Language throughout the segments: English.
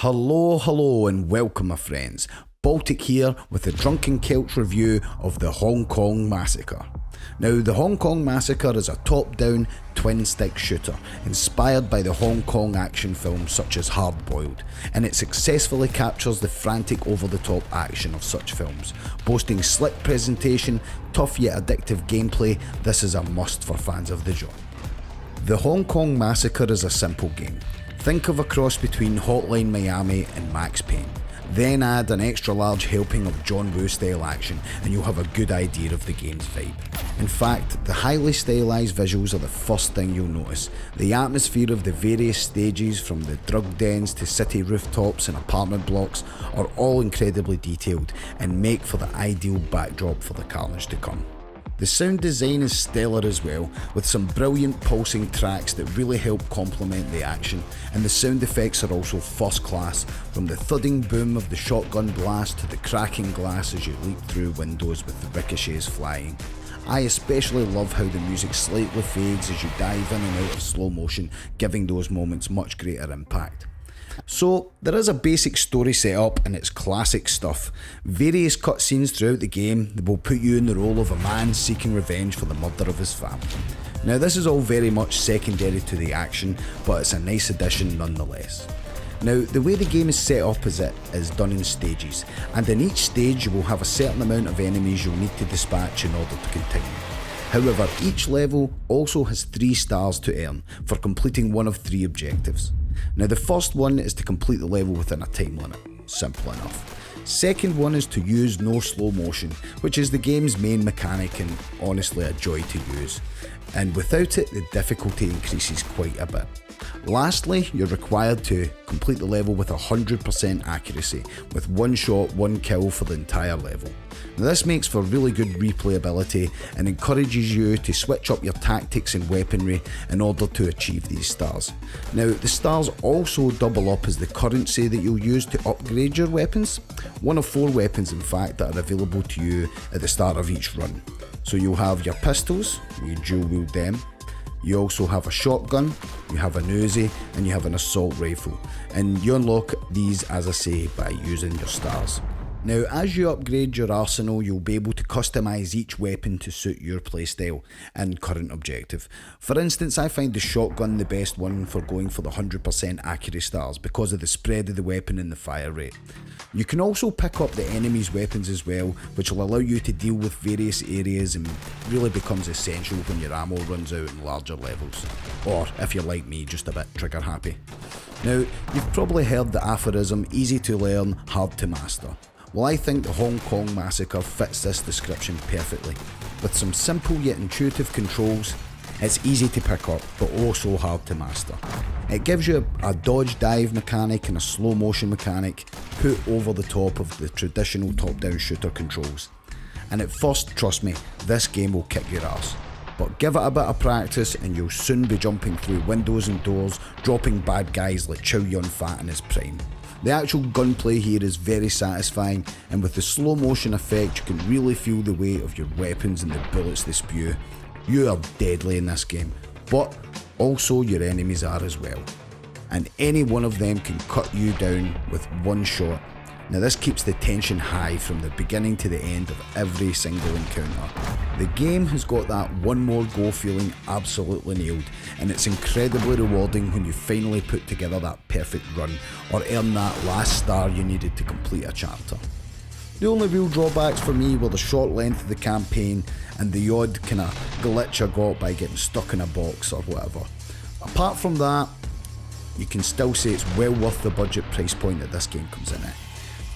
Hello and welcome my friends. Baltic here with a Drunken Celts review of the Hong Kong Massacre. Now the Hong Kong Massacre is a top-down twin-stick shooter inspired by the Hong Kong action films such as Hard Boiled, and it successfully captures the frantic over-the-top action of such films. Boasting slick presentation, tough yet addictive gameplay, this is a must for fans of the genre. The Hong Kong Massacre is a simple game. Think of a cross between Hotline Miami and Max Payne. Then add an extra large helping of John Woo style action and you'll have a good idea of the game's vibe. In fact, the highly stylised visuals are the first thing you'll notice. The atmosphere of the various stages, from the drug dens to city rooftops and apartment blocks, are all incredibly detailed and make for the ideal backdrop for the carnage to come. The sound design is stellar as well, with some brilliant pulsing tracks that really help complement the action, and the sound effects are also first class, from the thudding boom of the shotgun blast to the cracking glass as you leap through windows with the ricochets flying. I especially love how the music slightly fades as you dive in and out of slow motion, giving those moments much greater impact. So there is a basic story set up and it's classic stuff. Various cutscenes throughout the game that will put you in the role of a man seeking revenge for the murder of his family. Now this is all very much secondary to the action, but it's a nice addition nonetheless. Now the way the game is set up is it is done in stages, and in each stage you will have a certain amount of enemies you'll need to dispatch in order to continue. However, each level also has 3 stars to earn for completing one of 3 objectives. Now the first one is to complete the level within a time limit, simple enough. Second one is to use no slow motion, which is the game's main mechanic and honestly a joy to use, and without it the difficulty increases quite a bit. Lastly, you're required to complete the level with 100% accuracy, with one shot, one kill for the entire level. Now this makes for really good replayability and encourages you to switch up your tactics and weaponry in order to achieve these stars. Now the stars also double up as the currency that you'll use to upgrade your weapons. One of 4 weapons in fact that are available to you at the start of each run. So you'll have your pistols, you dual wield them. You also have a shotgun, you have an Uzi, and you have an assault rifle. And you unlock these, as I say, by using your stars. Now as you upgrade your arsenal, you'll be able to customise each weapon to suit your playstyle and current objective. For instance, I find the shotgun the best one for going for the 100% accuracy stars because of the spread of the weapon and the fire rate. You can also pick up the enemy's weapons as well, which will allow you to deal with various areas and really becomes essential when your ammo runs out in larger levels. Or, if you're like me, just a bit trigger happy. Now, you've probably heard the aphorism, easy to learn, hard to master. Well, I think the Hong Kong Massacre fits this description perfectly. With some simple yet intuitive controls, it's easy to pick up, but also hard to master. It gives you a dodge dive mechanic and a slow motion mechanic put over the top of the traditional top-down shooter controls. And at first, trust me, this game will kick your ass. But give it a bit of practice and you'll soon be jumping through windows and doors, dropping bad guys like Chow Yun Fat in his prime. The actual gunplay here is very satisfying, and with the slow motion effect you can really feel the weight of your weapons and the bullets they spew. You are deadly in this game, but also your enemies are as well. And any one of them can cut you down with one shot. Now this keeps the tension high from the beginning to the end of every single encounter. The game has got that one more go feeling absolutely nailed, and it's incredibly rewarding when you finally put together that perfect run or earn that last star you needed to complete a chapter. The only real drawbacks for me were the short length of the campaign and the odd kinda glitch I got by getting stuck in a box or whatever. Apart from that, you can still say it's well worth the budget price point that this game comes in at.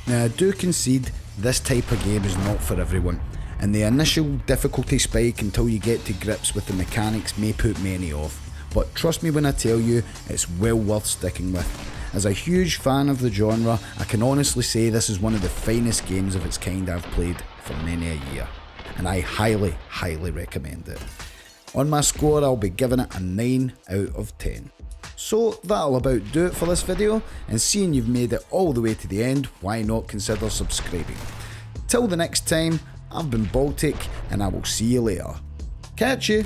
Now I do concede this type of game is not for everyone, and the initial difficulty spike until you get to grips with the mechanics may put many off, but trust me when I tell you it's well worth sticking with. As a huge fan of the genre, I can honestly say this is one of the finest games of its kind I've played for many a year, and I highly recommend it. On my score I'll be giving it a 9 out of 10. So that'll about do it for this video, and seeing you've made it all the way to the end, why not consider subscribing. Till the next time, I've been Baltic and I will see you later. Catch you!